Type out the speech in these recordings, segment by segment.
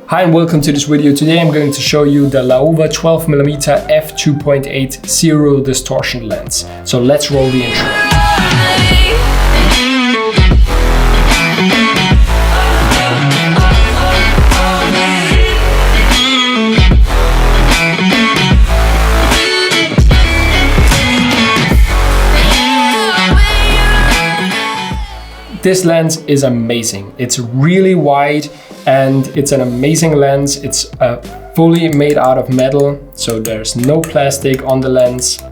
Hi and welcome to this video. Today I'm going to show you the Laowa 12mm f2.8 zero distortion lens. So let's roll the intro. This lens is amazing. It's really wide and it's an amazing lens. It's fully made out of metal, so there's no plastic on the lens.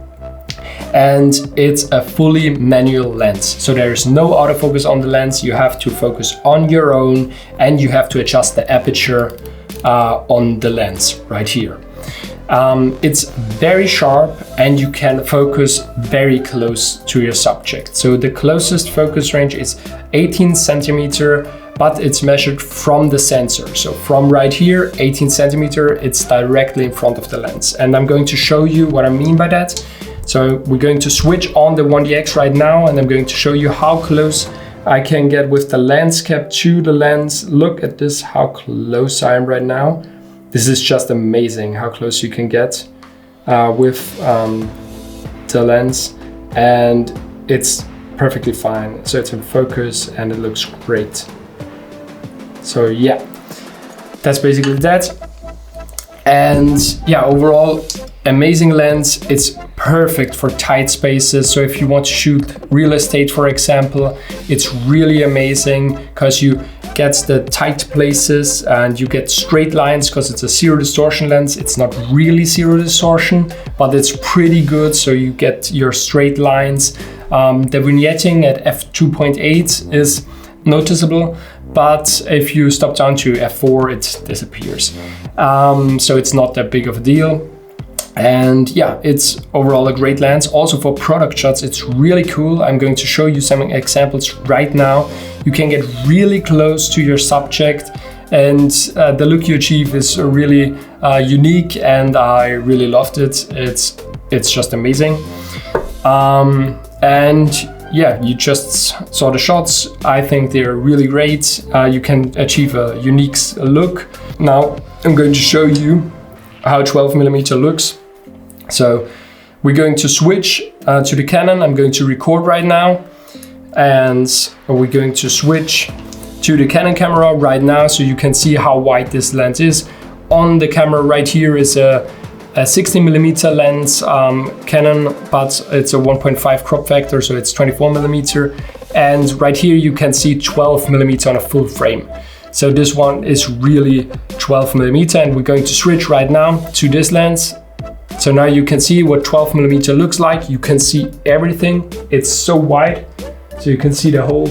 And it's a fully manual lens. So there's no autofocus on the lens. You have to focus on your own and you have to adjust the aperture on the lens right here. It's very sharp and you can focus very close to your subject. So the closest focus range is 18 centimeter, but it's measured from the sensor. So from right here, 18 centimeter, it's directly in front of the lens. And I'm going to show you what I mean by that. So we're going to switch on the 1DX right now, and I'm going to show you how close I can get with the lens cap to the lens. Look at this, how close I am right now. This is just amazing how close you can get with the lens, and it's perfectly fine. So it's in focus and it looks great. So yeah, that's basically that. And yeah, overall, amazing lens. It's perfect for tight spaces. So if you want to shoot real estate, for example, it's really amazing because you get the tight places and you get straight lines because it's a zero distortion lens. It's not really zero distortion, but it's pretty good. So you get your straight lines. The vignetting at f2.8 is noticeable, but if you stop down to f4, it disappears. So it's not that big of a deal. And yeah, it's overall a great lens. Also for product shots, it's really cool. I'm going to show you some examples right now. You can get really close to your subject, and the look you achieve is really unique, and I really loved it. It's just amazing. And yeah, you just saw the shots. I think they're really great. You can achieve a unique look. Now I'm going to show you how 12mm looks. So we're going to switch to the Canon. I'm going to record right now, and we're going to switch to the Canon camera right now so you can see how wide this lens is. On the camera right here is a 16mm lens Canon, but it's a 1.5 crop factor, so it's 24mm. And right here you can see 12mm on a full frame. So this one is really 12mm, and we're going to switch right now to this lens. So now you can see what 12mm looks like. You can see everything. It's so wide, so you can see the whole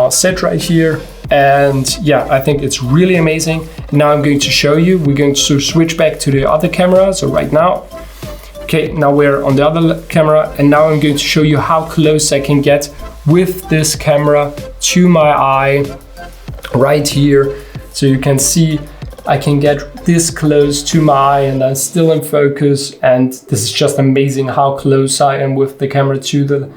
set right here. And yeah, I think it's really amazing. Now I'm going to show you. We're going to switch back to the other camera. So right now, okay, now we're on the other camera, and now I'm going to show you how close I can get with this camera to my eye right here. So you can see I can get this close to my eye and I'm still in focus, and this is just amazing how close I am with the camera to the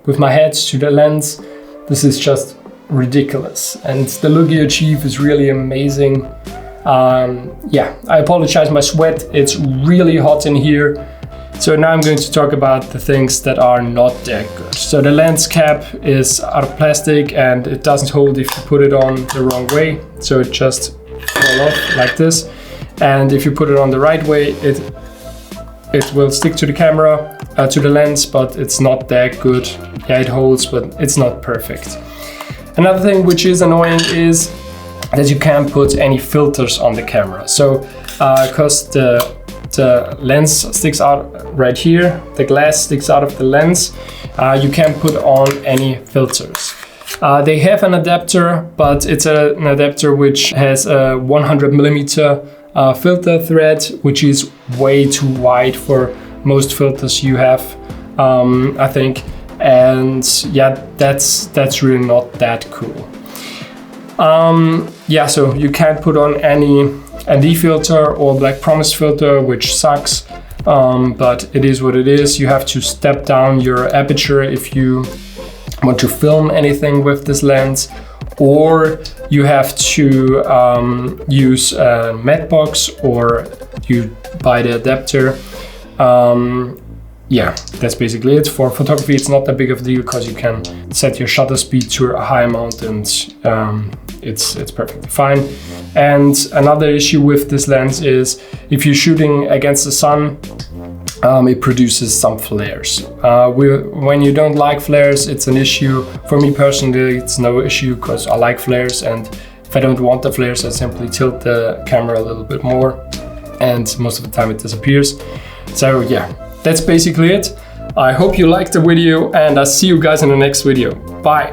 with my head to the lens. This is just ridiculous, and the look you achieve is really amazing. Yeah, I apologize my sweat, it's really hot in here. So now I'm going to talk about the things that are not that good. So the lens cap is out of plastic and it doesn't hold if you put it on the wrong way. So it just fall off like this. And if you put it on the right way, it will stick to the camera, to the lens, but it's not that good. Yeah, it holds, but it's not perfect. Another thing which is annoying is that you can't put any filters on the camera. So because the lens sticks out right here, the glass sticks out of the lens, you can't put on any filters. They have an adapter, but it's an adapter which has a 100mm filter thread, which is way too wide for most filters you have, I think. And yeah, that's really not that cool. Yeah, so you can't put on any ND filter or Black Promise filter, which sucks, but it is what it is. You have to step down your aperture if you want to film anything with this lens, or you have to use a mat box, or you buy the adapter. Yeah, that's basically it. For photography, it's not that big of a deal because you can set your shutter speed to a high amount, and it's perfectly fine. And another issue with this lens is if you're shooting against the sun, it produces some flares. When you don't like flares, it's an issue. For me personally, it's no issue because I like flares, and if I don't want the flares, I simply tilt the camera a little bit more, and most of the time it disappears. So yeah, that's basically it. I hope you liked the video, and I'll see you guys in the next video. Bye!